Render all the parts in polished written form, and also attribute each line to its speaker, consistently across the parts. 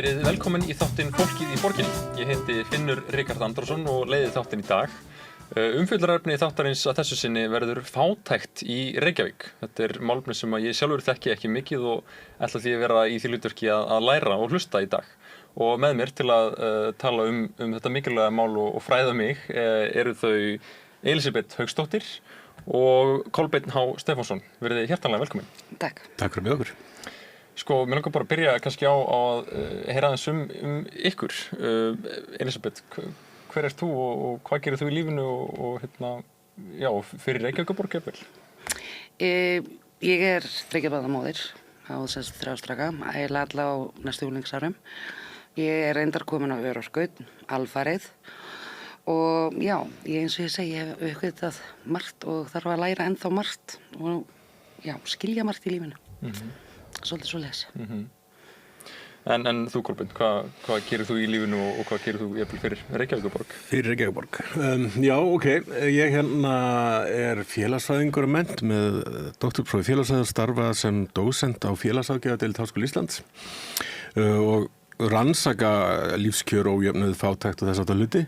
Speaker 1: Verið velkomin í þáttinn Fólkið í borginni. Ég heiti Finnur Ríkharð Andrásson og leiði þáttinn í dag. Umfjöllunarefni þáttarins að þessu sinni verður fátækt í Reykjavík. Þetta er málefni sem ég sjálfur þekki ekki mikið og ætla því að vera í því hlutverki að læra og hlusta í dag. Og með mér til að tala um þetta mikilvæga mál og fræða mig eru þau Elísabet Hauksdóttir og Kolbeinn H. Stefánsson. Verið hjartanlega velkomin.
Speaker 2: Takk.
Speaker 3: Takk fyrir með okkur.
Speaker 1: Sko, mér langar bara að byrja kannski á að heyra aðeins ykkur. Elísabet, hver ert þú og hvað gerir þú í lífinu og fyrir Reykjavíkurborg jafnvel?
Speaker 2: Ég er þriggjabarnamóðir á þess 3 straka, eiginlega alla á næstu unglingsárum. Ég er reyndar komin á örorku, alfarið og já, eins og ég segi, ég hef uppgötvað margt og þarf að læra ennþá margt og já, skilja margt í lífinu. Svolítið svo les.
Speaker 1: En þú, Kolbeinn, hvað gerir þú í lífinu og hvað gerir þú jafnvel fyrir Reykjavíkurborg?
Speaker 3: Fyrir Reykjavíkurborg. Já, ok. Ég er félagsfræðingur að mennt með doktorprófi félagsfræði og starfa sem dósent á félagsráðgjafardeild Háskóla Íslands og rannsaka lífskjör og ójöfnuð, fátækt og þess háttar hluti.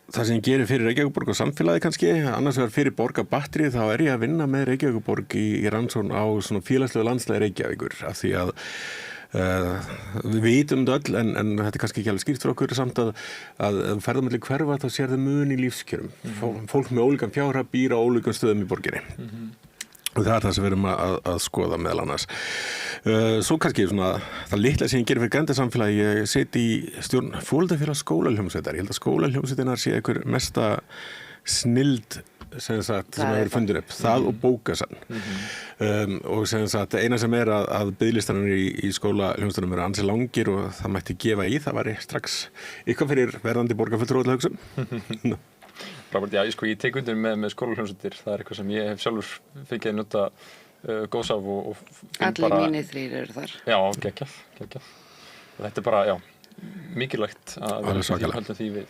Speaker 3: Það sem ég gerir fyrir Reykjavíkurborg og samfélagi kannski, annars vegar fyrir borgarbatterið, þá er ég að vinna með Reykjavíkurborg í rannsókn á svona félagslegu landslagi Reykjavíkur, af því að við vitum þetta öll, en þetta er kannski ekki alveg skýrt fyrir okkur samt að ferðum milli hverfa þá sér það mun í lífskjörum. Fólk með ólíkan fjárhag býr á ólíkum stöðum í borginni. Og það er það sem við erum að skoða meðal annars. Svo kannski svona, það litla sem ég gerir fyrir grenndarsamfélagi, ég sit í stjórn foreldrafélags skólahljómsveitar. Ég held að skólahljómsveitarnar sé einhver mesta snilld sem hefur fundið upp. Það og bókasafn. Og sem sagt, eina sem er að biðlistanir í skólahljómsveitarnum eru ansi langir og það mætti gefa í, það væri strax eitthvað fyrir verðandi borgarfulltrúa til að hugsa.
Speaker 1: Robert, já, ég tek undir með skólahljómsveitir. Það er eitthvað sem ég hef sjálfur fengið að njóta góðs af og
Speaker 2: allir mínir 3 eru þar. Já,
Speaker 1: geggjað. Þetta er bara, já, mikilvægt að vera höldum því við.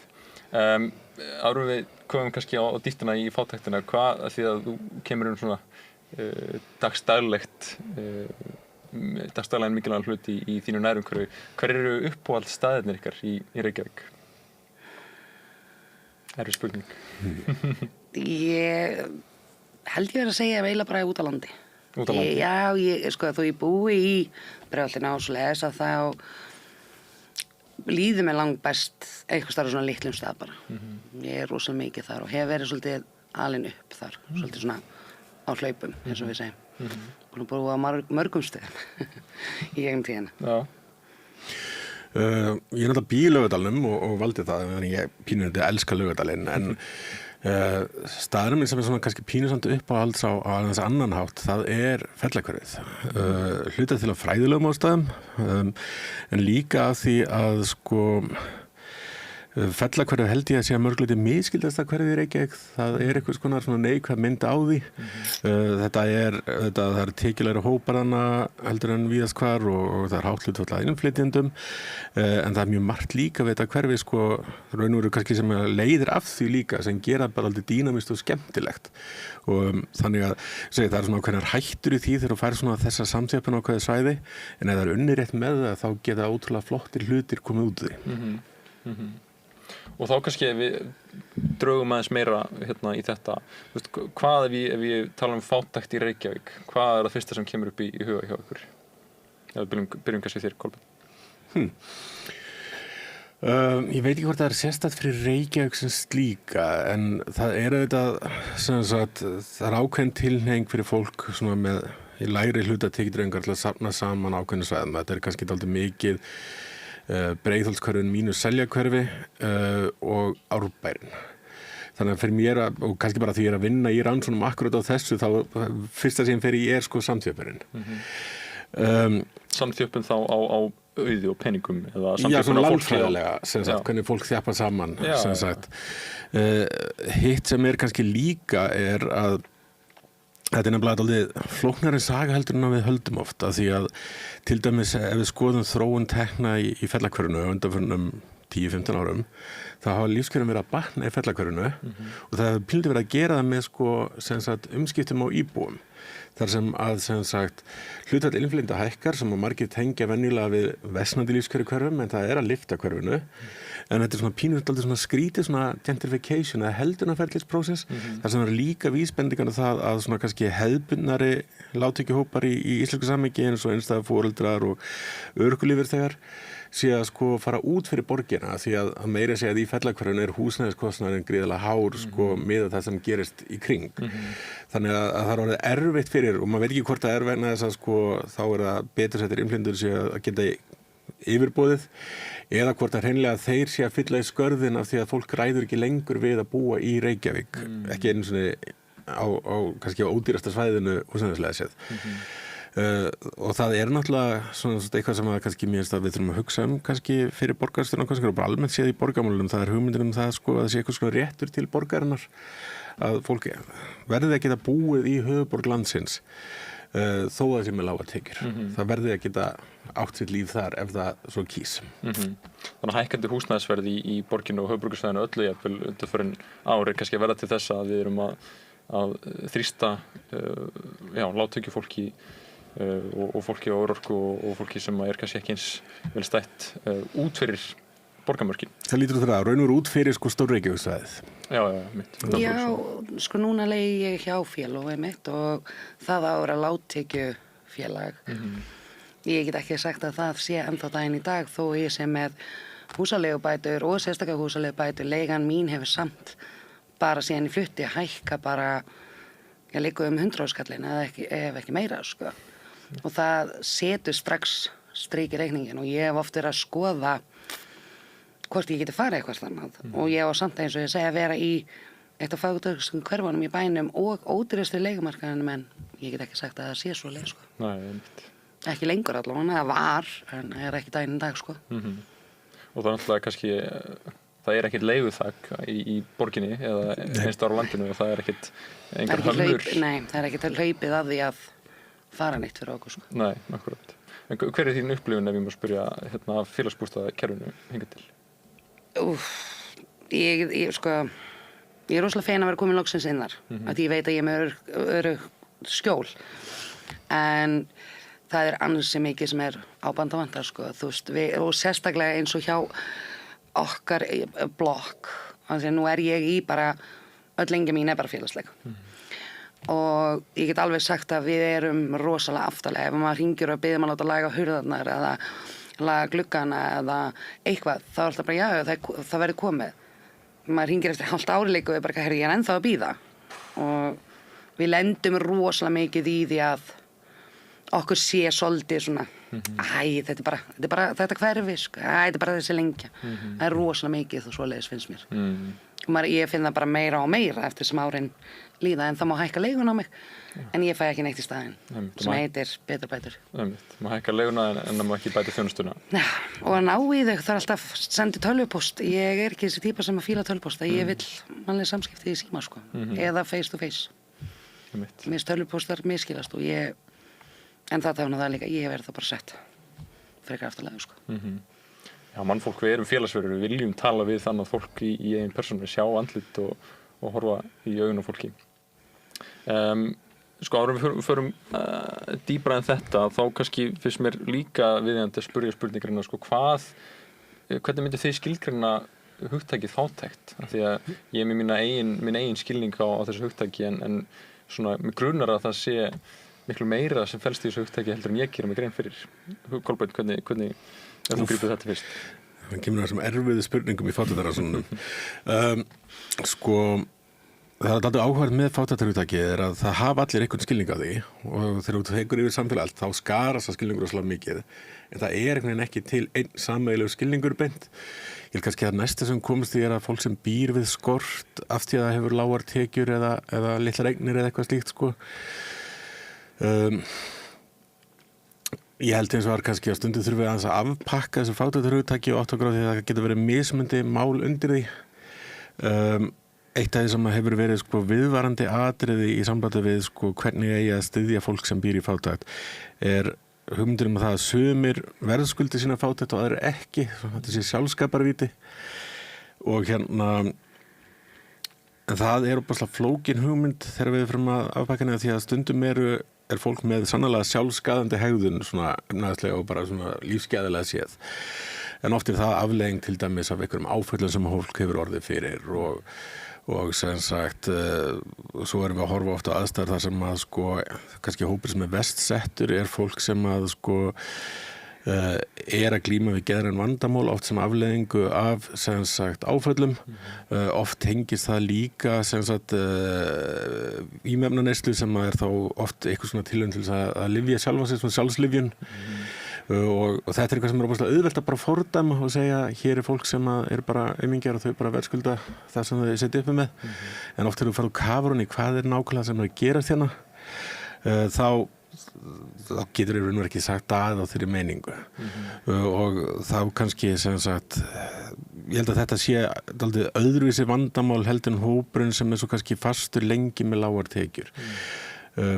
Speaker 1: Árum við komum kannski á dýptina í fátæktina, því að þú kemur svona dagstæðlega mikilvægan hlut í þínu nærumhverfi. Hver eru uppáhaldsstaðirnir ykkar í Reykjavík? Það er spurning.
Speaker 2: Ég held ég verið að segja eiginlega bara út á landi.
Speaker 1: Út á landi?
Speaker 2: Já, þó ég búi í Brjálftina og svoleiðis að þá líður mér langt best einhvers staðar á svona litlum stað bara. Ég er rosalega mikið þar og hef verið svolítið alin upp þar, svolítið svona á hlaupum, eins og við segjum. Búin að búa á mörgum stöðum í gegnum tíðina.
Speaker 1: Já.
Speaker 3: Ég er náttúrulega bý í Laugardalnum og valdi það, þannig ég pínur þetta elska Laugardalinn, en staðurinn minn sem er svona kannski pínusamt uppáhalds á þess annan hátt, það er Fellahverfið. Hlutað til að fræðilegum ástæðum, en líka af því að Fellahverfið held ég að sé að mörg hluti misskildasta hverfið í Reykjavík. Það er eitthvað svona neikvæð mynd á því. Það er tekjulegri hópar þarna heldur en víðast hvar og það er hátt hlutfall af innflytjendum. En það er mjög margt líka við þetta hverfið raun og veru kannski sem leiðir af því líka sem gera bara aldrei dýnamist og skemmtilegt. Og þannig að það er svona ákveðnar hættur í því þegar þú fær svona þessa samþjöppun á ákveðið svæði, en ef það er unnið rétt með það þá geta ótrúlega flottir hlutir komið út úr því.
Speaker 1: Og þá kannski ef við drögum aðeins meira í þetta, hvað ef við tala um fátækt í Reykjavík, hvað er það fyrsta sem kemur upp í huga hjá ykkur? Við byrjum kannski þér, Kolbeinn.
Speaker 3: Ég veit ekki hvort það er sérstætt fyrir Reykjavík sem slíka, en það er það er ákveðin tilhneiging fyrir fólk svona með í lægri hluta tekjudreifingar til að safna saman ákveðinu svæðum. Þetta er kannski dálítið mikið Breiðholtshverfin mínus Seljakverfi og Árbærinn. Þannig að fyrir mér, og kannski bara því ég er að vinna í rannsóknum akkurat á þessu, þá fyrsta sem ég fer í samþjöppunin.
Speaker 1: Samþjöppun þá á auði og peningum? Eða
Speaker 3: já, svona landfræðilega, hvernig fólk þjappar saman. Hitt sem er kannski líka er að þetta er nefnilega dálítið flóknari saga heldur en við höldum oft, af því að til dæmis ef við skoðum þróun tekna í Fellahverfinu á undanförnum 10-15 árum, þá hafa lífskjörin verið að batna í fellahverfinu og það hefur píldi verið að gera það með sko, sem sagt, umskiptum á íbúum. Þar sem að, sem sagt, hlutfall innflytjenda hækkar sem að margir tengja venjulega við versnandi lífskjöri hverfum, en það er að lyfta hverfinu. En þetta er svona pínutaldið svona skrítið svona gentrification eða heldunarferðlisprósess þar sem er líka vísbendingar það að svona kannski hefðbundnari lágtekjuhópar í íslensku samhengi eins og einstæða foreldrar og örorkulífeyrisþegar sé að sko fara út fyrir borgina því að meira segja að í fellahverfinu er húsnæðiskostnaðurinn gríðarlega hár sko með það sem gerist í kring. Þannig að það er orðið erfitt fyrir og maður veit ekki hvort það er vegna þess að sko þá er það betur settir innflytjendur sé að geta yfirboðið eða hvort að hreinlega þeir sé að fylla í skörðin af því að fólk ræður ekki lengur við að búa í Reykjavík, ekki einu svona á kannski á ódýrasta svæðinu húsnæðislega séð. Og það er náttúrulega svona eitthvað sem að kannski mér finnst að við þurfum að hugsa kannski fyrir borgarstjórn og bara almennt séð í borgarmálunum, það er hugmyndin það sko að það sé eitthvað svona réttur til borgarinnar að fólk verði að geta búið í höfuðborg landsins þó að það sé með lágar tekjur. Það verði að geta átt sitt líf þar ef það svo kýs.
Speaker 1: Þannig að hækkandi húsnæðisverð í borginu og höfuðborgarsvæðinu öllu jafnvel undanfarin ár er kannski að verða til þess að við erum að þrýsta lágtekjufólki og fólki á örorku og fólki sem er kannski ekki eins vel stætt út fyrir borgarmörkin.
Speaker 3: Það lítur út fyrir að raunur út fyrir sko Stór-Reykjavíksvæðið.
Speaker 1: Já, mitt.
Speaker 2: Já, sko núna leigi ég hjá félagi mitt og það á að vera lágtekjufélag. Ég get ekki sagt að það sé ennþá daginn í dag þó ég sé með húsaleigubætur og sérstaklega húsaleigubætur. Leigan mín hefur samt bara síðan í flutti hækka bara, ég liggur 100 skallin ef ekki meira sko. Og það setur strax strik í reikningin og ég hef oft verið að skoða hvort ég geti farið eitthvað annað og ég á samt eins og ég segja að vera í eitt af fagurtökskum hverfunum í bænum og ódýrustu leigumarkaðinum en ég get ekki sagt að það sé svo leið sko.
Speaker 1: Nei, einmitt.
Speaker 2: Ekki lengur allavega, það var en það er ekki daginn í dag sko.
Speaker 1: Og það er náttúrulega kannski það er ekkert leiguþak í borginni eða einst ára á landinu og það er ekkert engar hömlur.
Speaker 2: Nei, það er ekkert hlaupið að því að fara neitt fyrir okkur sko.
Speaker 1: Nei, akkurat. En hver er þín upplifun ef ég má spyrja félagsbústaðakerfinu hingað til?
Speaker 2: Ég er rosalega fein að vera komin loksins inn þar að ég veit að ég er með örugg skjól en það er ansi mikið sem er ábandavandar sko, þú veist, og sérstaklega eins og hjá okkar blokk, þannig að nú er ég í bara, öll lengi mín er bara félagsleg og ég get alveg sagt að við erum rosalega aftarlega ef maður hringir og biður maður láta laga hurðarnar eða laga gluggana eða eitthvað, þá er alltaf bara það verður komið. Maður hringir eftir hálft ári líka og er bara, herri, ég er ennþá að bíða. Og við lendum rosalega mikið í því að okkur sé svolítið svona, þetta er bara þetta hverfi, sko, þetta er bara þessi lengja. Það er rosalega mikið og svoleiðis finnst mér. Ég finn það bara meira og meira eftir sem árin líða en það má hækka leiguna á mig en ég fæ ekki neitt í staðinn sem heitir betur bætur.
Speaker 1: Má hækka leiguna en það má ekki bæta þjónustuna.
Speaker 2: Já, og að ná í þau þarf alltaf sendi tölvupóst. Ég er ekki þessi típa sem að fíla tölvupóst ég vil mannlega samskipti í síma sko eða face to face. Mér finnst tölvupóstar miskilast og en það tafna það líka, ég hef verið það bara sett frekar aftarlega sko.
Speaker 1: Já, mannfólk, við erum félagsverur, við viljum tala við þannig fólk í eigin persónu, sjá andlit og horfa í augun á fólki. Sko árum við förum dýpra en þetta, þá kannski finnst mér líka viðeigandi að spyrja spurningarna, sko hvernig myndi þið skilgreina hugtakið fátækt? Af því að ég er með minn eigin skilning á þessu hugtaki en svona, mig grunar að það sé miklu meira sem felst í þessu hugtaki heldur en ég gera mig grein fyrir. Kolbeinn, hvernig þú grípið þetta fyrst?
Speaker 3: Það kemur þessum erfiðu spurningum í fátæktarrannsóknunum. Sko, það er alltaf áhugavert með fátæktarhugtakið er að það hafa allir einhvern skilning á því og þegar þú tekur yfir samfélag allt þá skarast það skilningur rosalega mikið en það er einhvern veginn ekki til einn sameiginlegur skilningur beint. Ég vil kannski að næsta sem komast því er að fólk sem býr við skort af því að það hefur lágar tekjur eða litlar eignir eða eitthvað slíkt sko. Ég held eins og var kannski að stundum þurfum við aðeins að afpakka þessu fátæktarhugtaki og átta okkur á því að það getur verið mismunandi mál undir því. Eitt af því sem hefur verið sko viðvarandi atriði í sambandi við sko hvernig eigi að styðja fólk sem býr í fátækt er hugmyndir það að sumir verðskuldi sína fátækt og aðrir ekki, þetta sé sjálfskaparvíti og en það opaslega flókin hugmynd þegar við fyrir að afpakka því að stundum er fólk með sannarlega sjálfskaðandi hegðun svona efnahagslega og bara svona lífsgæðilega séð en oft það afleiðing til dæmis af einhverjum áföllum sem fólk hefur orðið fyrir og sem sagt svo erum við að horfa ofta á aðstæður þar sem að kannski hópur sem verst settur fólk sem að að glíma við geðræn vandamál oft sem afleiðingu af sem sagt áföllum oft tengist það líka sem sagt vímuefnaneyslu sem að þá oft eitthvað svona tilraun til að lyfja sjálfa sig svona sjálfslyfjun og þetta eitthvað sem óbúslega auðvelt að bara fordæma og segja hér fólk sem bara aumingjar og þau bara verðskulda það sem þau setja uppi með en oft þegar þú farið á kafrunni hvað nákvæmlega sem að gerast hérna þá getur við ekki sagt að á þeirri meiningu og þá kannski sem sagt ég held að þetta sé dálítið öðruvísi vandamál heldur en hópurinn sem svo kannski fastur lengi með lágar tekjur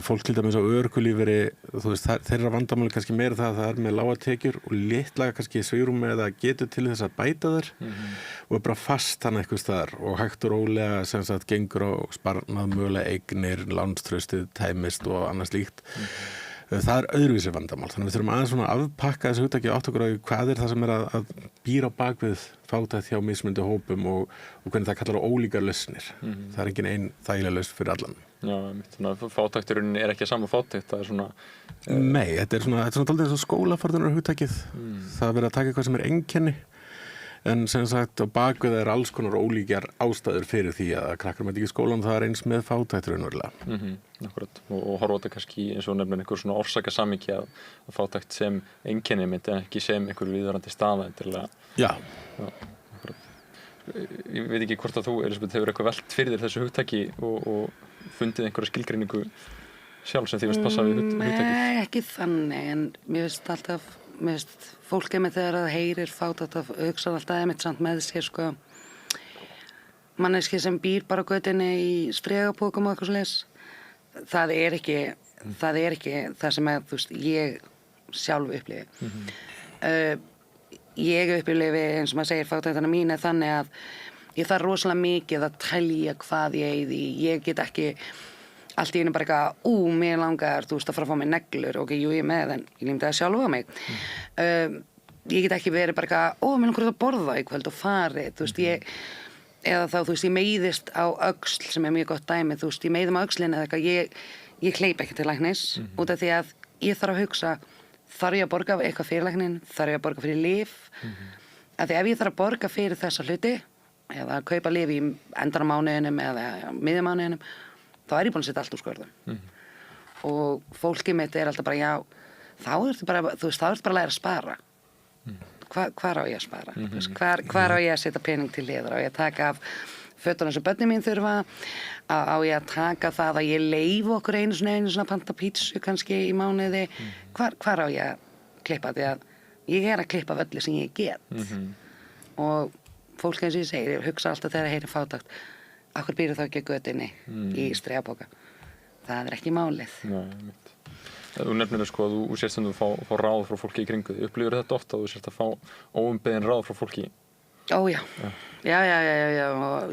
Speaker 3: fólk til dæmis á örorkulífeyri þú veist þeirra vandamál kannski meira það með lágar tekjur og litla kannski svigrúm eða getur til þess að bæta þær og bara fast hann eitthvað staðar og hægt og rólega sem sagt gengur á sparnað mögulega eignir, lánstraustið tæmist og annað slíkt það öðruvísi vandamál þannig við þurfum aðeins svona að afpakka þessu hugtaki átt okkur á hvað það sem að býra á bakvið fátækt hjá mismunandi hópum og hvernig það kallar á ólíkar lausnir það engin ein þægileg lausn fyrir allan
Speaker 1: Já, þannig að fátækturinn ekki að sama fátækt, það svona
Speaker 3: Nei, þetta svona dálítið eins og skólafarðunar hugtakið það verið að taka eitthvað sem einkenni en sem sagt á bakvið alls konar ólíkjar ástæður fyrir því að krakkar mæta ekki í skólan það eins með fátæktur raunverulega
Speaker 1: Akkurat, og horfa þetta kannski eins og nefnir einhver svona orsakasamhengi að fátækt sem einkenni mitt en ekki sem einhver viðvarandi staða
Speaker 3: Já,
Speaker 1: akkurat Ég veit ekki hvort að þú, Elisabeth, hefur eitthvað velt fyrir þér þessu hugtaki og fundið einhverja skilgreiningu sjálf sem því veist passa við hugtakið?
Speaker 2: Nei, ekki þannig, en mér finnst fólkið með þegar það heyrir fátækt að hugsa alltaf einmitt samt með sér manneski sem býr bara á götunni í stregapókum og eitthvað svoleiðis það er ekki það sem þú veist, ég sjálf upplifi ég upplifi eins og maður segir fátæktina mín þannig að ég þarf rosalega mikið að telja hvað ég eyði ég get ekki allt í einu bara eitthvað, mér langar þú veist að fara að fá mig neglur, ok, jú ég með en ég límdi það sjálf á mig ég get ekki verið bara eitthvað, mér langar að borða í kvöld og farið, þú veist eða þá, þú veist, ég meiðist á öxl sem mjög gott dæmi, þú veist, ég meiðum á öxlinn eða eitthvað, ég hleyp ekki til læknis út af því að ég þarf að hugsa þarf ég að borga eitthvað fyrir læknin, þarf ég að borga fyrir lyf af því ef ég þarf að borga fyrir þessa hluti eða að kaupa lyf í endarmánuðinum eða miðjumánuðinum þá er ég búin að setja allt úr skorðum og fólkið mitt alltaf bara já, þá ertu bara að læra að spara hvar á ég að spara hvar á ég að setja pening til hliðar á ég að taka af fötunum sem börnin mín þurfa á ég að taka það að ég leyfi okkur einu svona panta pítsu kannski í mánuði hvar á ég að klippa því að ég er að klippa völli sem ég get og fólk eins og ég segir, ég hugsa alltaf þegar ég heyri fátækt akkur býrðu þá ekki að götunni í stregapóka það ekki málið
Speaker 1: Nei, þú nefnir að þú sérst að þú fá ráð frá fólki í kringu þig upplifir þetta ofta að þú sérst að fá óumbeðin ráð frá fólki
Speaker 2: já og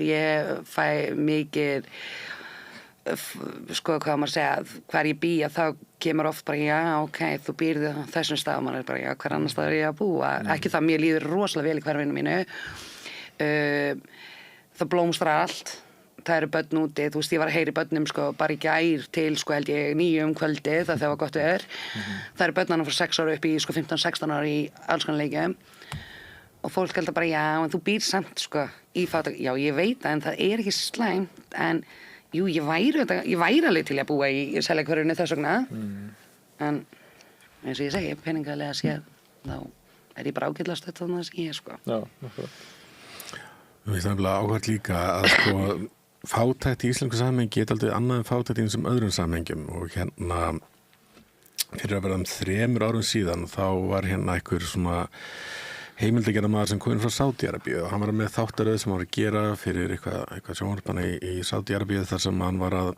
Speaker 2: ég fæ mikið hvað maður segja hvar ég bý að þá kemur oft bara já, ok, þú býrðu þessum stað og maður bara já, hver annar stað ég að búa ekki það, mér líður rosalega vel í hverfinu mínu það blómstrar allt það eru börn úti, þú veist, ég var að heyri börnum bara í gær til, held ég 9 kvöldið, það var gott veður það eru börnanum frá 6 ára upp í 15-16 ára í alls konar leikjum og fólk heldur bara, já, en þú býr samt í fátækt, já, ég veit það en það er ekki slæmt, en jú, ég væri alveg til að búa í Seljakörfunni þess vegna en eins og ég segi, peningalega séð þá er ég bara ágætlega stödd þannig að ég
Speaker 1: Já, akkurat
Speaker 3: Mér finnst nefnilega áhvert líka að fátækt í íslensku samhengi er aldrei annað en fátækt í þessum öðrum samhengjum og fyrir að vera 3 árum síðan þá var einhver svona heimildagerðarmaður sem kom inn frá Sádi-Arabíu og hann var með þáttaröð sem hann var að gera fyrir eitthvað sjónvarpana í Sádi-Arabíu þar sem hann var að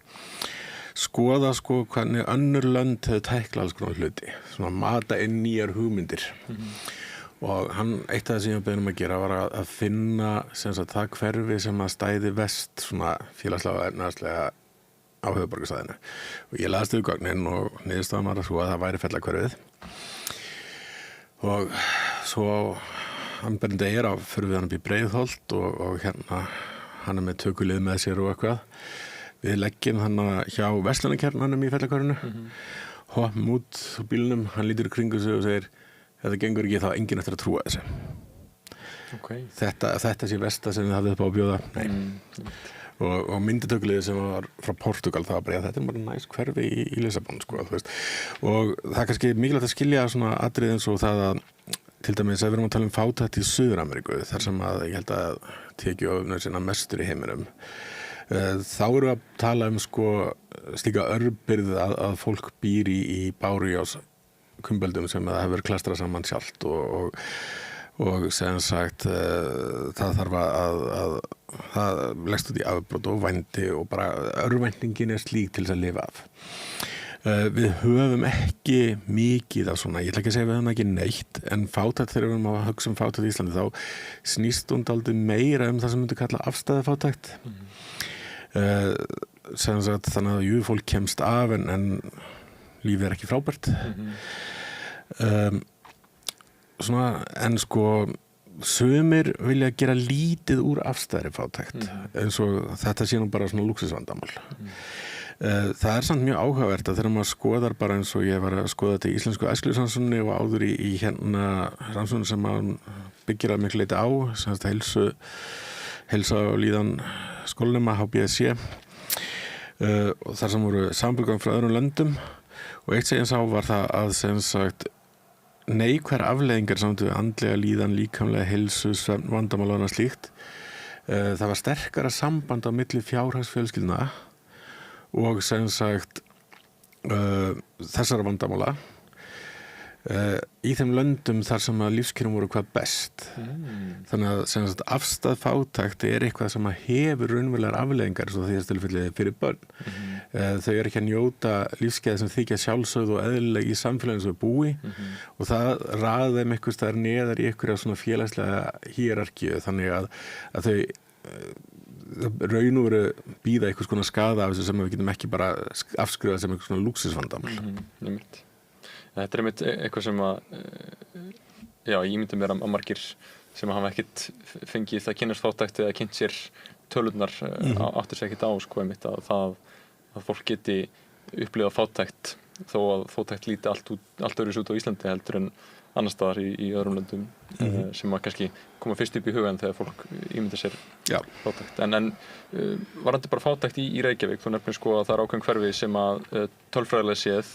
Speaker 3: skoða sko hvernig önnur lönd hefur tæklað alls konar hluti, svona mata inn nýjar hugmyndir. Og eitt af það sem ég var beðinn að gera var að finna sem sagt það hverfi sem að stæði vest svona félagslega og efnahagslega á höfuðborgarsvæðinu. Og ég laðist yfir gögnin og niðurstaðan var að það væri Fellahverfið. Og svo anberðin degir fyrir við hann upp í Breiðholt og hérna hann með tökulið með sér og eitthvað. Við leggjum hann hjá verslunarkjarnanum í Fellahverfinu, hoppum út úr bílnum, hann lítur í kringu sig og segir þetta gengur ekki þá enginn eftir að trúa þessu.
Speaker 1: Okay.
Speaker 3: Þetta sé versta sem þið hafið upp á að bjóða. Nei. Og myndatökuliðið sem var frá Portugal það var bara, þetta bara næst hverfi í Lissabon, sko, þú veist. Og það er kannski mikilvægt að skilja svona atriði eins og það að til dæmis að við erum að tala fátækt í Suður-Ameríku, þar sem að ég held að tekjuöfnur sinna mestur í heiminum. Þá erum við að tala sko slíka örbirð að fólk býr í bárujós kumböldum sem það hefur klastrað saman sjálft og sem sagt það þarf að það leggst út í afbrot og vændi og bara örvæntingin slík til þess að lifa af. Við höfum ekki mikið af svona, ég ætla ekki að segja við höfum ekki neitt, en fátækt þegar við erum að hugsa fátækt í Íslandi þá snýst hún dálítið meira það sem myndi kalla afstæðafátækt. Sem sagt þannig að fólk kemst af en lífið ekki frábært. Svona, en sko sumir vilja gera lítið úr afstæðri fátækt eins og þetta sé nú bara svona lúxusvandamál. Það samt mjög áhugavert að þegar maður skoðar bara eins og ég var að skoða þetta í íslensku æskulýðsrannsókninni og áður í hérna rannsókninni sem maður byggir að miklu leyti á, sem þetta heilsa og líðan skólanema HBSC og þar sem voru samanburðar frá öðrum löndum. Og eitt sem ég sá var það að sem sagt neikvæðar afleiðingar samt við andlega líðan, líkamlega heilsu, svefn, vandamál og annað slíkt. Það var sterkara samband á milli fjárhagsfjölskyldna og sem sagt þessara vandamála í þeim löndum þar sem að lífskjörum voru hvað best. Þannig að sem sagt afstæð fátækt eitthvað sem að hefur raunverulegar afleiðingar svo því að stilfellið fyrir börn. Þau eru ekki að njóta lífsgæði sem þykja sjálfsögð og eðlileg í samfélaginu sem þau búi og það raða þeim einhvers staðar neðar í einhverja svona félagslega hierarkíu þannig að þau raun og veru býða einhvers konar skaða af þessu sem við getum ekki bara afskrifað sem einhvers konar lúxusvandamál.
Speaker 1: Þetta er einmitt eitthvað sem að ég myndi mér að margir sem hafa ekkert fengið að kynnast fátækt eða kynnt sér tölurnar áttur sig ekkert á sko einmitt að fólk geti upplifað fátækt þó að fátækt líti allt öðruvísi út á Íslandi heldur en annars staðar í öðrum löndum sem að kannski koma fyrst upp í hugan þegar fólk ímynda sér fátækt. En varandi bara fátækt í Reykjavík, þú nefnir sko að það er ákveðin hverfi sem að tölfræðilega séð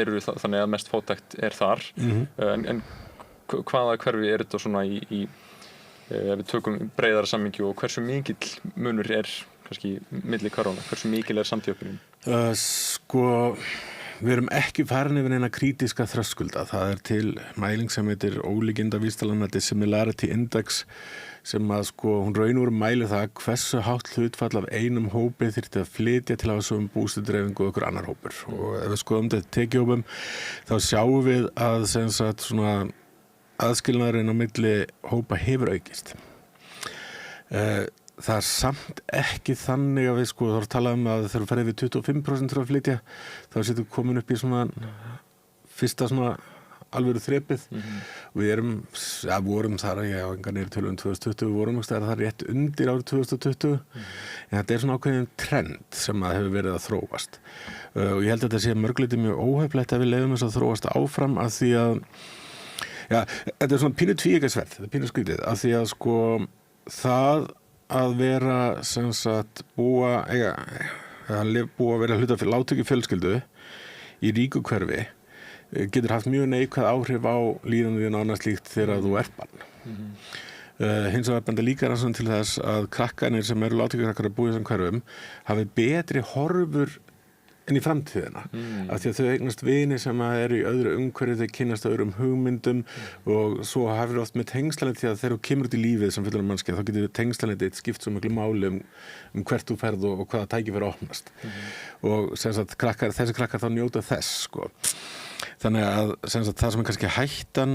Speaker 1: eru þannig að mest fátækt þar en hvaða hverfi þetta svona í ef við tökum breiðara samhengi og hversu mikill munur kannski milli hverfana, hversu mikil samþjöppunin?
Speaker 3: Sko við erum ekki farin yfir neina krítiska þröskulda. Það til mæling sem heitir ólíkindavísitalan, þetta Similarity Index sem að sko hún raun og veru mælir það hversu hátt hlutfall af einum hópi þyrfti að flytja til að hafa svo bústudreifingu og ykkur annar hópur. Og ef við skoðum þetta tekjuhópum þá sjáum við að sem sagt svona aðskilnaðurinn á milli hópa hefur aukist. Það samt ekki þannig að við sko þá talað að þegar við ferðum við 25% til að flytja þá sétum við komin upp í svona fyrsta svona alvöru þrepið. Við vorum þar engar niður tölum 2020, við vorum þar rétt undir árið 2020 en þetta svona ákveðin trend sem að hefur verið að þróast og ég held að þetta sé mörgleiti mjög óheflegt að við leiðum þess að þróast áfram af því að þetta svona pínu tvíeykasverð, þetta pínu skrítið af því að sko það að vera sem sagt búa að vera hluta fyrir lágtekju fjölskyldu í ríku hverfi getur haft mjög neikvæð áhrif á líðan þín annað slíkt þegar þú ert barn. Hins vegar benda líka rannsóknir til þess að krakkarnir sem eru lágtekjukrakkar að búa í þessum hverfum hafi betri horfur inn í framtíðina af því að þau eignast vini sem eru í öðru umhverfi, þau kynnast öðrum hugmyndum og svo hafir oft með tengslanit því að þegar þú kemur út í lífið sem fullorðin manneskja þá getur tengslanit skipt svo miklu máli hvert þú ferð og hvaða tækifæri opnast og sem sagt þessi krakkar þá njóta þess sko. Þannig að sem sagt, það sem er kannski hættan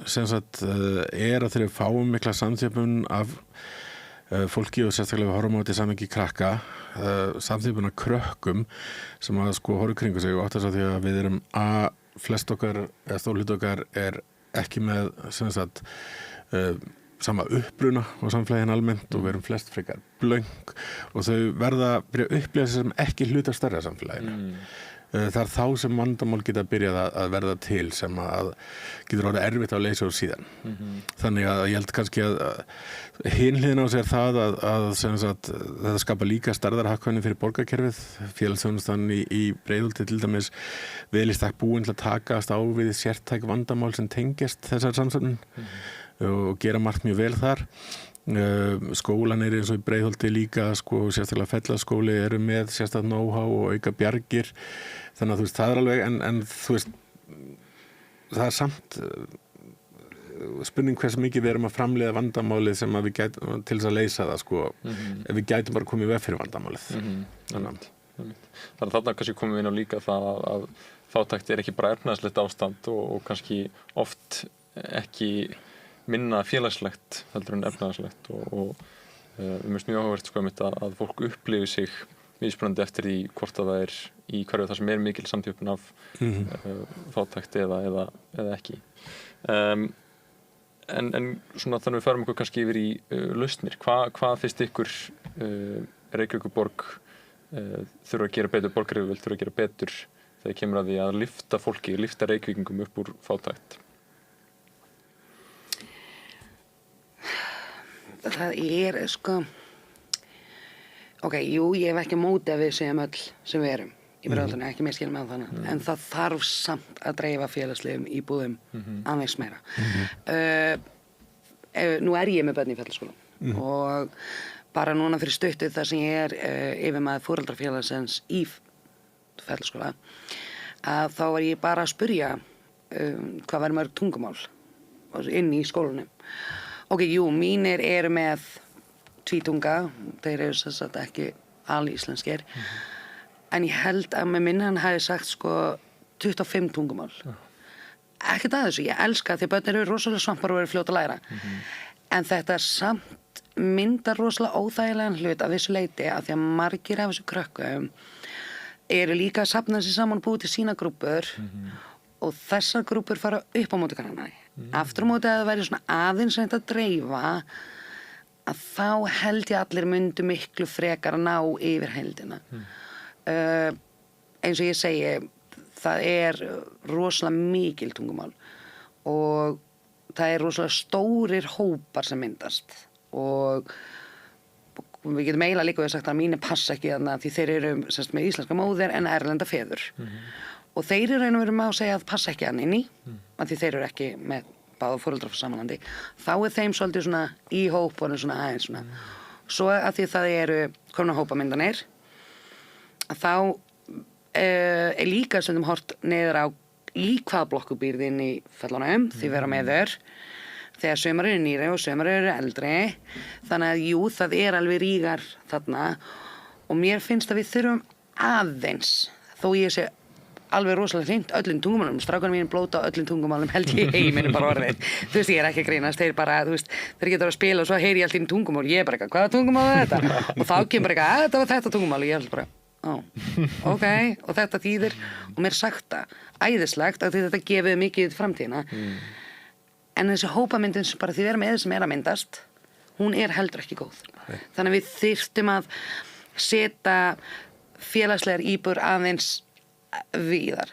Speaker 3: sem sagt, er að þeir fáum mikla samþjöfun af fólki og sérstaklega við horfum á þetta í samhengi krakka samþjöfun af krökkum sem að sko horfa kringu sig og átt þess að því að við erum flest okkar eða stór hluti okkar er ekki með sem sagt sama uppruna á samfélaginu almennt og við erum flest frekar blöng og þau verða að byrja að upplifa sig sem ekki hluta stærra samfélaginu. Það þá sem vandamál geta byrjað að verða til sem að getur orðið erfitt að leysa úr síðan. Þannig að ég held kannski að hin hliðin á sig það að sem sagt, þetta skapa líka stærðarhagkvæmni fyrir borgarkerfið. Félagsþjónustan í Breiðholti til dæmis vel í stakk búin til að takast á við sértæk vandamál sem tengjast þessar samsöfnun og gera margt mjög vel þar. Skólan er eins og í Breiðholti líka sko, sérstaklega Fellaskóli eru með sérstaklega know-how og auka bjargir þannig að þú veist það er alveg en þú veist það er samt spurning hvers mikið við erum að framleiða vandamálið sem að við gætum til þess að leysa það sko ef við gætum bara komið veg fyrir vandamálið
Speaker 1: Þannig að þarna kannski komum við inn á líka það að fátækt er ekki bara efnahagslegt ástand og kannski oft ekki minna félagslegt heldur en efnahagslegt og við mjög áhugavert sko að fólk upplifi sig mismunandi eftir því hvort að það er í hverju það sem er mikil samþjöfun af fátækt eða ekki. En svona þannig við förum okkur kannski yfir í lausnir. Hvað finnst ykkur Reykjavíkurborg þurfa að gera betur, borgaryfirvöld þurfa að gera betur þegar kemur að því að lyfta Reykvíkingum upp úr fátækt?
Speaker 2: Það er sko jú, ég hef ekki móti að við segjum öll sem við erum í Breiðholtinu, ekki mér skilum með þannig en það þarf samt að dreifa félagslegum íbúðum aðeins meira nú er ég með börn í Fellaskóla og bara núna fyrir stuttu þar sem ég er yfirmaður foreldrafélagsins í Fellaskóla að þá var ég bara að spyrja hvað væri mörg tungumál inn í skólanum. Jú, mínir eru með tvítunga, þeir eru sem sagt ekki alíslenskir, en ég held að með minna hann hafi sagt sko 25 tungumál. Ekkert að þessu, ég elska því að börn eru rosalega svampar og eru fljót að læra, en þetta samt myndar rosalega óþægilegan hlut af þessu leyti að því að margir af þessu krökkum eru líka að safna sér saman og búið til sína grúppur og þessar grúppur fara upp á móti kannan aftur á móti að það væri svona aðeins reynt að dreifa að þá held ég allir myndu miklu frekar að ná yfir heildina eins og ég segi það er rosalega mikil tungumál og það er rosalega stórir hópar sem myndast og við getum eiginlega líka við sagt að mínir passa ekki því þeir eru semst með íslenska móðir en erlenda feður og þeir eru raun og veru með að segja að passa ekki hann inn í að því þeir eru ekki með báða foreldrar frá samanlandi þá er þeim svolítið svona í hópunum svona aðeins svona svo að því það eru komna hópamyndanir að þá er líka stundum hort niður á í hvað blokku býrð inn í fellunum því vera með þau þegar sumar eru nýri og sumar eru eldri þannig að jú það er alveg rígar þarna og mér finnst að við þurfum aðeins þó ég sé alveg rosalega hreint öllum tungumálum strákunum mínum blóta öllum tungumálum held ég heiminu bara orðið þú veist ég er ekki að grínast þeir bara þú veist þeir getur að spila og svo heyri ég allt í tungumál ég er bara eitthvað hvaða tungumál er þetta og þá kemur bara þetta var þetta tungumál og ég held bara ok og þetta þýðir og mér sagt það æðislegt að þetta gefið mikið framtíðina en þessi hópamyndin sem bara því við erum með sem er að myndast hún er heldur ekki góð þannig að við þyrftum að setja félagslegar íbúðir aðeins víðar.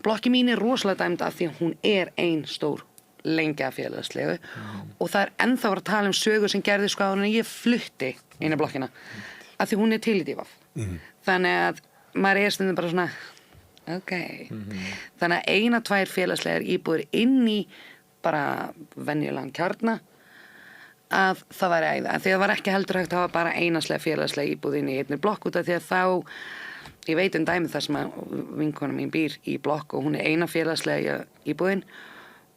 Speaker 2: Blokki mín er rosalega dæmd af því að hún er ein stór lengja félagslegu og það er ennþá að tala sögur sem gerði sko áður en ég flutti inn í blokkina af því hún er til í divaf. Þannig að maður er stundum bara svona ok. Þannig að 1-2 félagslegar íbúðir inn í bara venjulegan kjarna að það væri æða. Því það var ekki heldur hægt að hafa bara einaslega félagslega íbúð inn í einni blokk út af því að þá ég veit dæmi þar sem að vinkona mín býr í blokk og hún eina félagslega íbúðin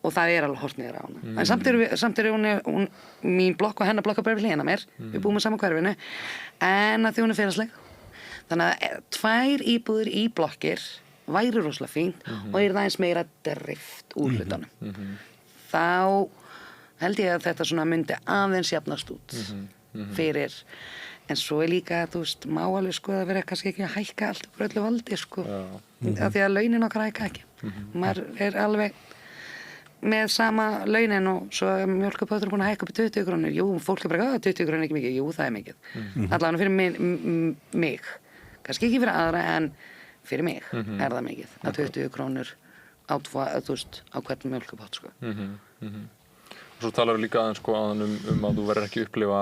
Speaker 2: og það alveg hort niður á hana. En samt er hún mín blokk og hennar blokk bara við hliðina á mér, við búum í sama hverfinu, en að því hún félagsleg. Þannig að 2 íbúðir í blokkir væri rosalega fín og það aðeins meira drift úr hlutunum. Þá held ég að þetta svona myndi aðeins jafnast út fyrir, en svo líka, þú veist, má alveg sko að vera kannski ekki að hækka allt upp öllu valdi, sko, af því að launin okkar hækka ekki. Maður alveg með sama launin og svo mjólkupóttur búin að hækka upp í 20 krónur. Jú, fólk bara, 20 krónur er ekki mikið. Jú, það er mikið. Allavega fyrir mig. Kannski ekki fyrir aðra, en fyrir mig er það mikið. Að 20 krónur á hvern mjólkupótt, sko.
Speaker 1: Og svo talar við líka aðeins sko að þú verður ekki upplifa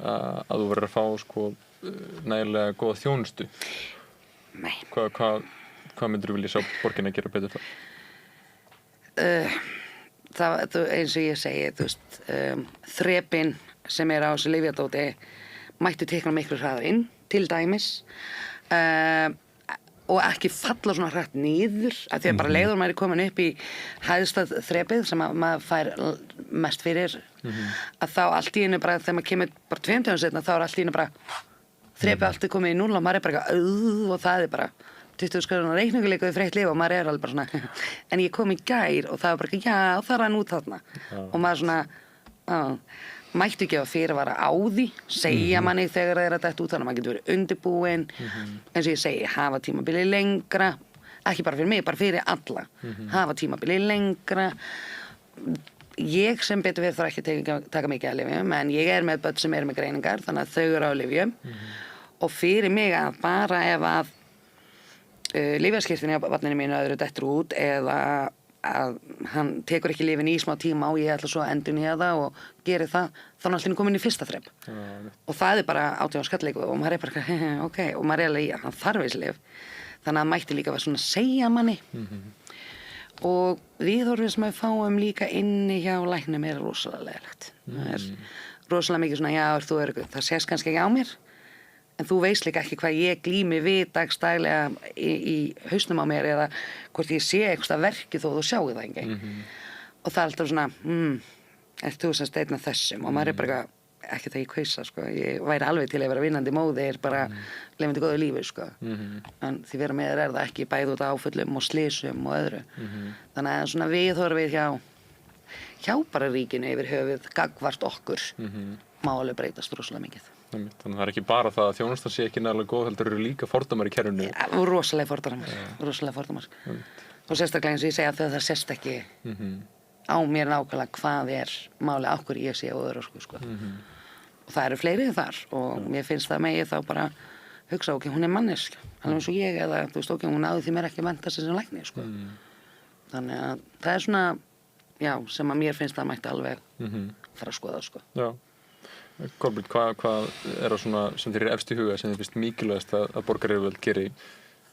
Speaker 1: að þú verður að fá sko nægilega góða þjónustu.
Speaker 2: Nei.
Speaker 1: Hvað myndir þú vilja sjá borgina að gera betur það?
Speaker 2: Það eins og ég segi, þú veist, þrepin sem á þessu lyfjadóti mættu tekna miklu hraðar inn, til dæmis, og ekki falla svona hratt niður, af því að bara leiður maður komin upp í hæðsta þrepið sem maður fær mest fyrir, að þá allt í einu bara, þegar maður kemur bara 2 dögum seinna, þá allt í einu bara þrepið allt komið í 0 og maður bara og það bara 20 skróna reikningu líka við freitt lyf og maður alveg bara svona en ég kom í gær og það var bara já, það rann út þarna og maður svona mættu ekki að fyrirvara á því segja manni þegar það að detta út þannig að maður getur verið undirbúinn eins og ég segi, hafa tímabili lengra ekki bara fyrir mig, bara fyrir alla hafa tímabili lengra ég sem betur við þarf ekki að taka mikið af lyfjum en ég með börn sem með greiningar þannig að þau á lyfjum og fyrir mig að bara ef að lyfjaskírteinið á barninu mínu öðru dettur út eða að hann tekur ekki lyfin í smá tíma og ég ætla svo að endurnýja það og geri það, þá er allir komin í fyrsta þrep og það bara 18 skallleiku og maður bara ok, og maður alveg, hann þarf þessi lyf þannig að mætti líka vera svona að segja manni og viðhorfið sem við fáum líka inni hjá læknum rosalega leiðilegt það rosalega mikið svona, já, þú öruggur það sést kannski ekki á mér en þú veist líka ekki hvað ég glími við dagstælega í hausnum á mér eða hvort ég sé eitthvað verki þó þú sjáu það engi og það er alltaf svona ert þú sem steinn af þessum og maður bara ekki það ég kausa sko. Ég væri alveg til að vera vinnandi móðir bara lifandi góðu lífi sko. En því vera með það ekki bæði út áföllum og slysum og öðru þannig að svona viðhorfið hjá bara ríkinu yfir höfuð gagnvart okkur má alveg breytast rosalega mikið.
Speaker 1: Þannig að það er ekki bara það að þjónustan sé ekki nægilega góð, heldur eru líka fordómar í kerfinu.
Speaker 2: Ja, og rosalega fordómar. Og sérstaklega eins og ég segja að það sést ekki á mér nákvæmlega hvað er máli á hverju ég sé og öðru sko. Og það eru fleiri þar og mér finnst það megið þá bara hugsa ok, hún er mannesk, alveg eins og ég eða þú veist ok, hún náði því mér ekki að mennta sig sem lækni sko. Þannig að það er svona, já, sem að mér finnst það mætti alveg fara að skoða sko.
Speaker 1: Já. Kolbrún, hvað það svona sem þér efst í huga sem þér finnst mikilvægast að borgaryfirvöld geri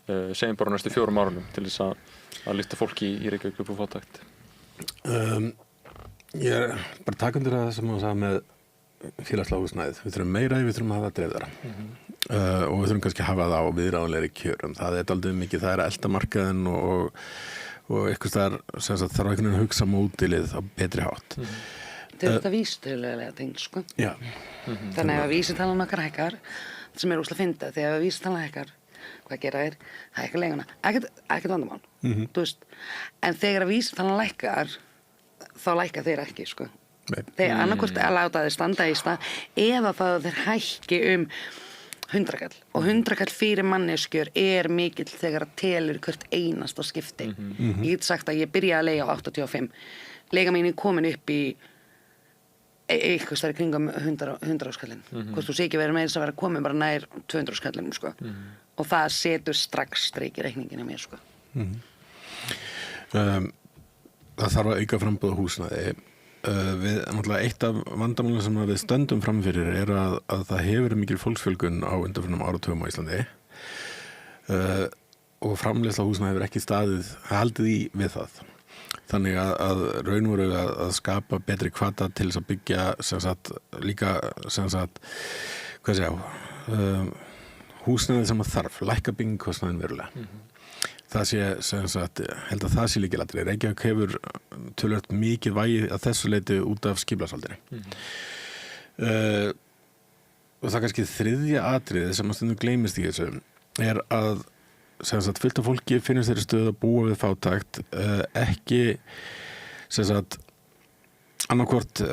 Speaker 1: segjum bara næstu 4 árunum til þess að lyfta fólki í Reykjavík upp á fátækt?
Speaker 3: Ég er bara takandur að það sem maður sagði með félagslega húsnæðið. Við þurfum meira, við þurfum að hafa dreifðara og við þurfum kannski að hafa það á viðráðanlegri kjörum. Það er dálítið mikið, það er að elta markaðinn og eitthvað þar þarf einhvern veginn að hugsa mótilið á betri hátt.
Speaker 2: Þetta vísitölulega ting, sko. Já. Þannig að vísitalan okkar hækkar, sem er óslega fyndið, þegar vísitalan hækkar, hvað gera þeir? Hækkar leiguna. Ekkert vandamál, þú veist. En þegar vísitalan lækkar, þá lækka þeir ekki, sko. Þeir annarkvort að láta þeir standa í stað, eða það þeir hækki 100 kall. Og 100 kall fyrir manneskjur mikill þegar að telur hvert einasta skipti. Ég get sagt að ég byrjaði að leiga á 85. Leiga mín komin upp í eitthvað stærri kringum 100 skallin. Hvort þú sé ekki verið með þess að vera komin bara nær 200 skallin, sko. Og það setur strax streik í reikninginu mér, sko.
Speaker 3: Það þarf að auka frambúð á húsnæði. Náttúrulega eitt af vandamálum sem við stöndum framfyrir er að það hefur mikil fólksfjölgun á undanförnum áratugum á Íslandi og framleiðsla húsnæði hefur ekki haldið í við það. Þannig að raunveru að skapa betri hvata til þess að byggja sem sagt, líka sem sagt, hvað sé húsnæði sem að þarf, lækka byggingkostnaðin verulega. Það sé, sem sagt, held að það sé lykilatriði. Reykjavík hefur töluvert mikið vægi að þessu leyti út af skipulagsvaldinu. Og það kannski þriðja atriði sem að stundum gleymist í þessu er að sem sagt, fullt af fólki finnst þeirri stöð að búa við fátækt ekki sem sagt, annarkvort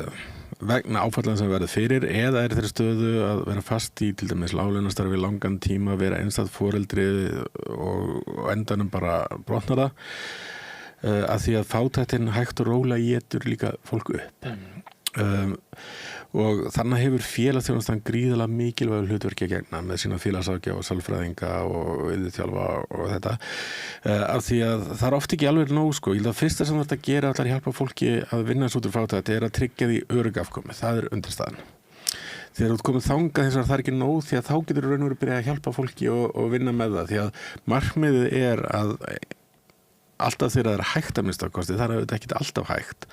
Speaker 3: vegna áfallan sem verður fyrir eða er þeirri stöðu að vera fast í til dæmis láglaunastarfi langan tíma, vera einstætt foreldri og endanum bara brotnar það að því að fátæktin hægt og rólega étur líka fólk upp. Og þannig hefur félagsþjónustan gríðarlega mikilvægur hlutverki að gegna með sína félagsráðgjafa og sálfræðinga og iðjuþjálfa og þetta af því að það er oft ekki alveg nóg sko. Ég held að fyrsta sem þetta gera allar hjálpa fólki að vinna þessu út úr fátækt er að tryggja því örugg afkomi, það er undirstaðan. Þegar þú ert komið þangað þess að það er ekki nóg því að þá getur raun og verið byrjað að hjálpa fólki og vinna með það því að markmiðið er að alltaf þegar það er hægt að mista kosti, það er auðvitað ekki alltaf hægt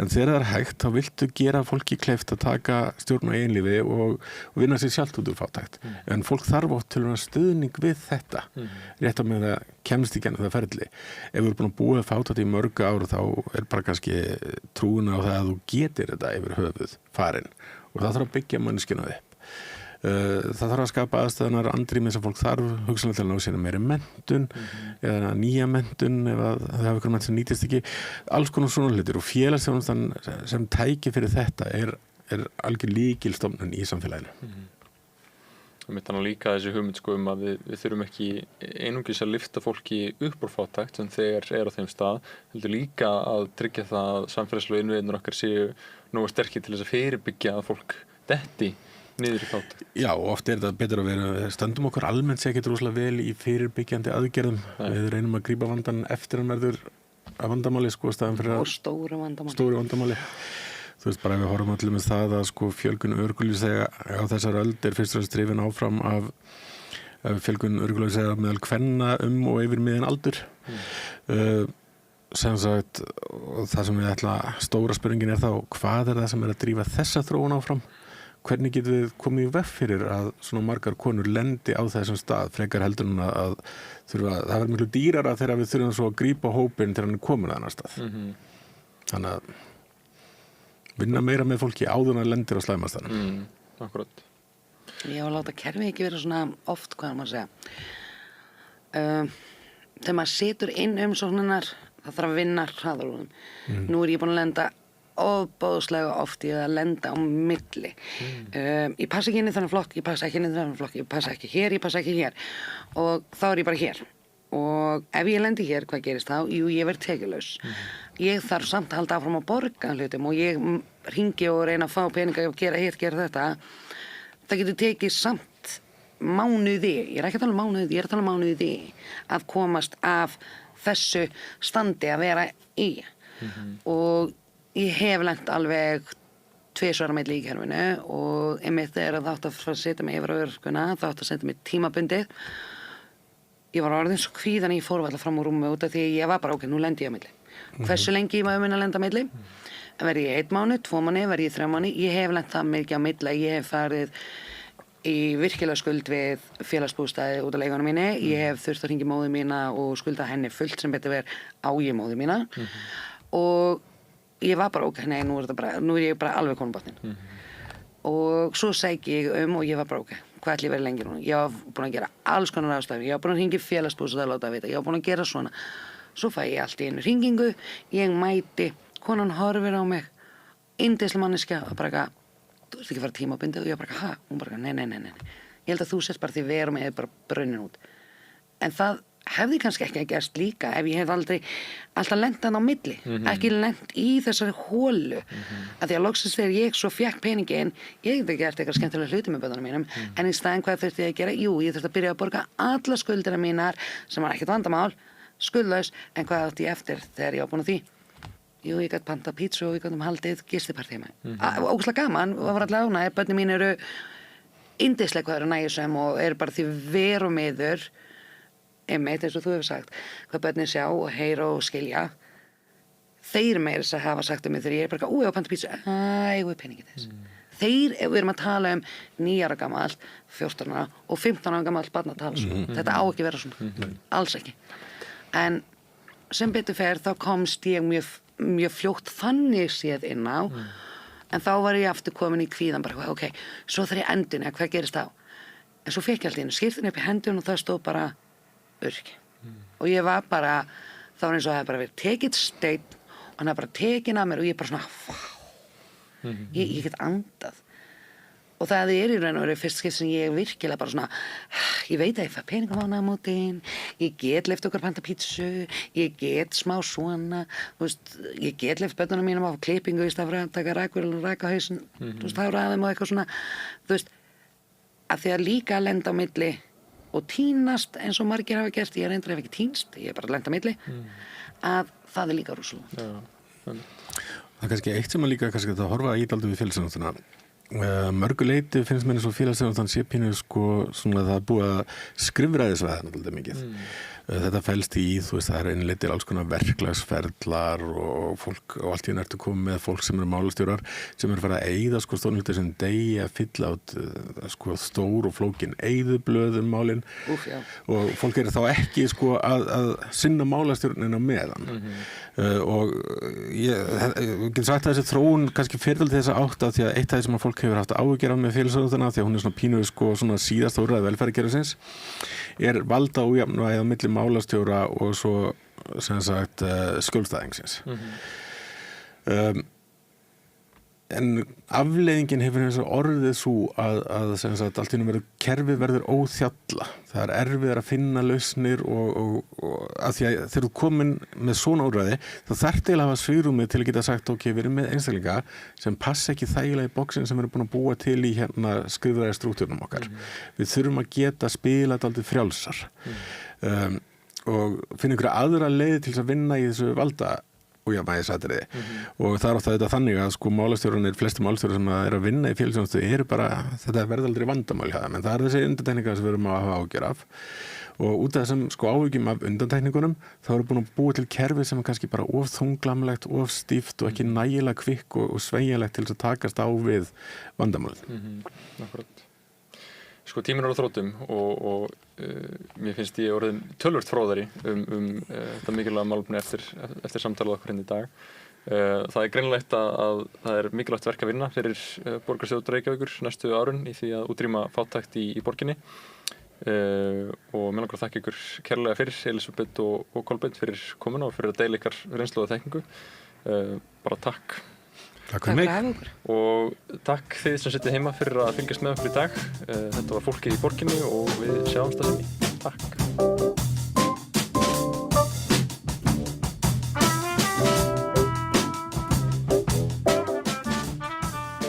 Speaker 3: en þegar það er hægt þá viltu gera fólki kleift að taka stjórn á eiginlífi og vinna sér sjálft út úr fátækt en fólk þarf oft til stuðning við þetta rétt á með það kemst í genið það ferli ef þú er búin að búa fátækt í mörg ár þá er bara kannski trúin á það að þú getur þetta yfir höfuð farin og það þarf að byggja manneskjuna upp. Það þarf að skapa aðstæðunar andrými sem fólk þarf hugsanlega til að ná sér meiri menntun eða nýja menntun ef það hafa ykkur menntun sem nýtist ekki alls konar svona hlutir og félagsþjónustan sem tæki fyrir þetta er algjör lykilstofnun í samfélaginu.
Speaker 1: Það mitt hann líka þessi hugmynd sko að við þurfum ekki einungis að lyfta fólki upp úr fátækt sem þegar er á þeim stað heldur líka að tryggja það að samfélagslegu innviðirnir okkar séu nógu sterkir til þess að fyrirbyggja að fólk detti niður í fátækt.
Speaker 3: Já, oft er þetta betur að vera stöndum okkur almennt sér ekki rosalega vel í fyrirbyggjandi aðgerðum. Við reynum að grípa vandan eftir hann verður að vandamáli sko staðan fyrir að
Speaker 2: stóru
Speaker 3: vandamáli. Þú veist bara ef við horfum allir með það að sko fjölgun örorkulífeyrisþega á þessar öld er fyrst og fremst drifin áfram af fjölgun örorkulífeyrisþega meðal kvenna og yfir miðjan aldur. Sem sagt og það sem við ætla stóra spurningin er þá hvað er það sem er að drífa þessa þróun áfram? Hvernig getum við komið í veg fyrir að svona margar konur lendi á þessum stað frekar heldur en að þurfa það verður miklu dýrara þegar við þurfum svo að grípa hópinn þegar hann er komin að annar stað. Þannig að vinna meira með fólki áður en að lendir á slæmastanum.
Speaker 1: Akkurat.
Speaker 2: Ég á að láta kerfið ekki vera svona oft hvað maður segja. Þegar maður situr inn umsóknirnar það þarf að vinna hraðalúðum. Nú er ég búin að lenda ofboðslega oft í að lenda á milli. Ég passa ekki inn í þennan flokk, ég passa ekki inn í þennan flokk, ég passa ekki hér, ég passa ekki hér og þá er ég bara hér og ef ég lendi hér, hvað gerist þá? Jú, ég verð tekjulaus. Ég þarf samt að halda áfram að borga hlutum og ég hringi og reyna að fá peninga og gera hitt, gera þetta. Það getur tekið samt mánuði, ég er ekki að tala um mánuði, ég er að tala um mánuði að komast af þessu standi að vera í og ég hef lent alveg 2 svara milli í kerfinu og einmitt er að þátt að setja mig yfir á örorkuna, þátt að setja mig tímabundið. Ég var orðin svo kvíðan ég fór alltaf fram úr rúmi út af því ég var bara ok, nú lendi ég á milli. Hversu lengi ég maður minna að lenda á milli? Verði ég 1 mánuð, 2 mánuð, verði ég 3 mánuð? Ég hef lent það mikið á milli, ég hef farið í virkilega skuld við félagsbústaði út af leigunum minni. Ég hef þurft að hringja móður mína og skulda henni fullt sem betur verið á ég móður mína og ég var bara ok, nei, nú er ég bara alveg komin bátinn. Og svo sæki ég og ég var bara ok, hvað ætli ég verið lengi núna? Ég var búin að gera alls konar ráðstafanir, ég var búin að hringja í félagsbústað að láta að vita, ég var búin að gera svona. Svo fæ ég allt í einu hringingu, ég mæti, konan horfir á mig, yndisleg manneskja og bara þú ert ekki að fara tímabundið og ég bara, ha? Hún bara, nei. Ég held að þú sést bara því við erum bara brunnin út. En það hefði kannski ekki gerst líka ef ég hef aldrei alltaf lent hann á milli, ekki lent í þessari hólu af því að loksins þegar ég svo fékk peningin ég hef gert eitthvað skemmtilega hluti með börnunum mínum en í staðinn hvað þurfti ég að gera? Jú, ég þurfti að byrja að borga alla skuldina mínar sem var ekkert vandamál, skuldlaus en hvað átti ég eftir þegar ég var búin að því? Jú, ég gæti pantað pítsu og ég gæti haldið gistipartíð með. Ógeðslega gaman, það var alltaf ánægð, börnin mín eru yndisleg hvað eru nægjusöm og eru bara því verumiður einmitt eins og þú hefur sagt hvað börnin sjá og heyra og skilja þeir meira þess að hafa sagt um mig þegar ég er bara ég á panta pítsu, ég er peningið þess við erum að tala 9 ára gamall, 14 ára og 15 ára gamall barn að tala svona. Þetta á ekki vera svona, alls ekki. En sem betur fer þá komst ég mjög fljótt þannig séð inn á, en þá var ég aftur komin í kvíðan bara, ok, svo þarf ég endurinn, hvað gerist þá? En svo fekk ég alltaf skiptin upp í hendun og það stóð bara öryggi. Og ég var bara, þá var eins og það bara verið tekið steinn og hann bara tekin að mér og ég bara svona, vá, ég get andað. Og það í raun og veru fyrst skipt sem ég virkilega bara svona, ég veit að ég fæ peningum á mánaðamótin, ég get leyft okkur panta pítsu, ég get smá svona, þú veist, ég get leyft börnunum mínum á klippingu í stað fyrir að taka rakvél og raka hausinn, þú veist, hára að þeim og eitthvað svona, þú veist, að því að líka að lenda á milli og tínast eins og margir hafa gert, ég reyndar hef ekki tínst, ég er bara að lenda á milli, að það er líka rúslega.
Speaker 3: Það er kannski eitt sem að líka kannski að horfa í dálítið við félagsþjónustuna. Mörgu leyti finnst mér eins og félagsþjónustan sé pínu sko svona það er búið að skrifræðisvæða dálítið mikið. Þetta felst í, þú veist, það er innleitir alls konar verklagsferðlar og fólk, og allt í enn ertu komið með fólk sem eru málastjórar sem eru farið að eyða sko stórnhlutir sem degi að fylla át sko stór og flókin eyðublöð málin. Og fólk eru þá ekki sko að sinna málastjórnina meðan. Og ég get sagt að þessi þróun kannski fyrir til þess að átta því að eitt af því sem að fólk hefur haft áhyggjur af með félagsþjónustuna því að hún er svona pínu sko svona síðasta úrræði velferðarkerfisins er valda ójafnvægi á milli málastjóra og svo sem sagt skjólstæðingsins. En afleiðingin hefur eins og orðið svo að sem sagt allt í einu kerfið verður óþjalla. Það er erfiðar að finna lausnir og að því að þegar þú komin með svona úrræði þá þarf til að hafa svigrúmið til að geta sagt ok, við erum með einstaklinga sem passa ekki þægilega í bóksin sem við erum búin að búa til í hérna skrifræði strúktúrnum okkar. Við þurfum að geta spilað dálítið frjálsar og finna einhverja aðra leið til þess að vinna í þessu valda og jafnvægisatriði. Og það er ofta þetta þannig að sko málastjórarnir, flestir málastjórar sem er að vinna í félagsþjónustu eru bara, þetta verður aldrei vandamál hjá þeim, en það er þessi undantekningar sem við erum að hafa ágjör af. Og út af þessum sko áhyggjum af undantekningunum þá erum búin að búa til kerfi sem er kannski bara of þunglamlegt, of stíft og ekki nægilega kvikk og sveigjanlegt til þess að takast á við vandamálin.
Speaker 1: Akkurat. Sko tíminn er á þróttum og mér finnst ég orðin tölvört fróðari þetta mikilvæga málefni eftir samtalið okkur hérna í dag. Það er greinilegt að það er mikilvægt verk að vinna fyrir borgarstjórn Reykjavíkur næstu árun í því að útrýma fátækt í borginni. Og mér langar að þakka ykkur kærlega fyrir, Elísabet og Kolbeinn, fyrir komuna og fyrir að deila ykkar reynslu og þekkingu. Bara takk.
Speaker 3: Takk fyrir mig.
Speaker 1: Og takk þið sem sittið heima fyrir að fylgjast með okkur í dag. Þetta var Fólkið í borginni og við sjáumst að sinni. Takk.